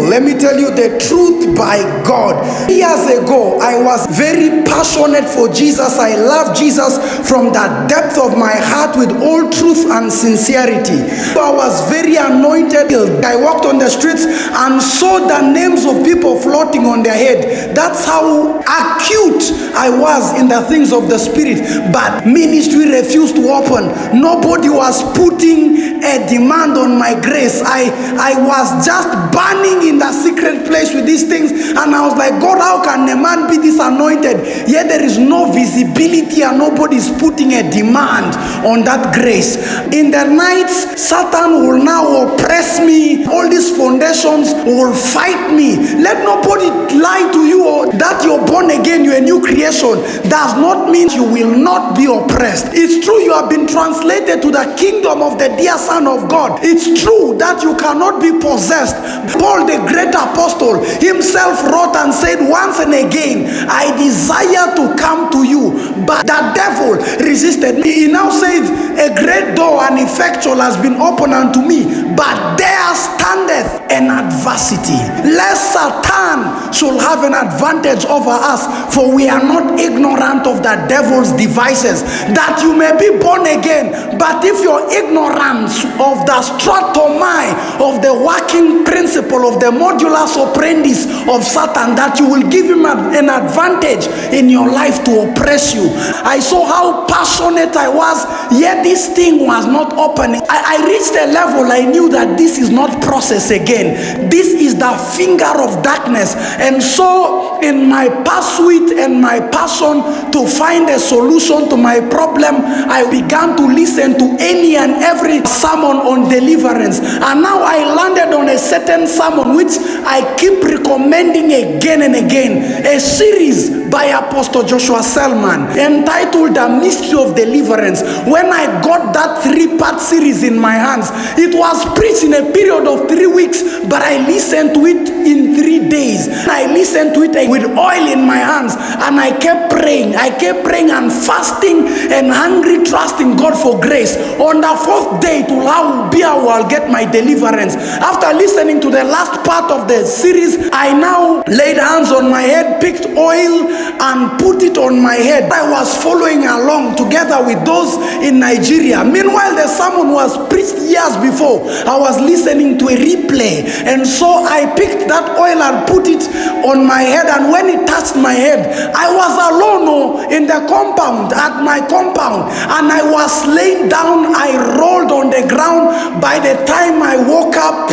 Let me tell you the truth by God. Years ago, I was very passionate for Jesus. I love Jesus from the depth of my heart with all truth and sincerity. I was very anointed. I walked on the streets and saw the names of people floating on their head. That's how acute I was in the things of the Spirit. But ministry refused to open. Nobody was putting a demand on my grace. I was just burning in the secret place with these things, and I was like, God, how can a man be this anointed, yet there is no visibility and nobody is putting a demand on that grace? In the nights, Satan will now oppress me. All these foundations will fight me. Let nobody lie to you or that you're born again, you're a new creation. Does not mean you will not be oppressed. It's true you have been translated to the kingdom of the dear Son of God. It's true that you cannot be possessed. Paul, the great apostle, himself wrote and said once and again, I desire to come to you, but the devil resisted me. He now says, a great door and effectual has been opened unto me, but there standeth an adversity, lest Satan should have an advantage over us, for we are not ignorant of the devil's devices, that you may be born again. But if you're ignorant of the stratomai, of the working principle, of the modulus operandi of Satan, that you will give him an advantage in your life to oppress you. I saw how passionate I was, yet this thing was not opening. I reached a level I knew that this is not process again. This is the finger of darkness. And so in my pursuit and my passion to find a solution to my problem, I began to listen to any and every sermon on deliverance. And now I landed on a certain sermon which I keep recommending again and again, a series by Apostle Joshua SELMAN entitled The Mystery of Deliverance. When I got that 3-part series in my hands, it was preached in a period of 3 weeks, but I listened to it in 3 days. I listened to it with oil in my hands, and I kept praying. I kept praying and fasting and hungry, trusting God for grace. On the 4th day, it will be how I'll get my deliverance. After listening to the last part of the series, I now laid hands on my head, picked oil, and put it on my head. I was following along together with those in Nigeria. Meanwhile, the sermon was preached years before. I was listening to a replay, and so I picked that oil and put it on my head, and when it touched my head, I was alone in the compound, at my compound, and I was laying down. I rolled on the ground. By the time I woke up,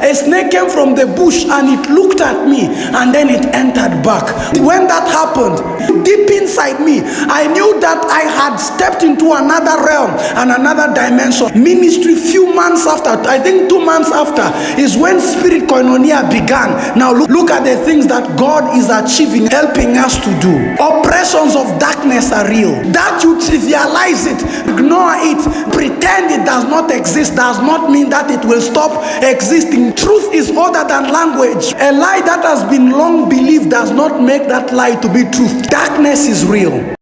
a snake came from the bush and it looked at me, and then it entered back. When that happened, deep inside me, I knew that I had stepped into another realm and another dimension. Ministry, few months after, I think 2 months after, is when Spirit Koinonia began. Now look at the things that God is achieving, helping us to do. Oppressions of darkness are real. That you trivialize it, ignore it, pretend it does not exist, does not mean that it will stop existing. Truth is older than language. A lie that has been long believed does not make that lie to be truth. Darkness is real.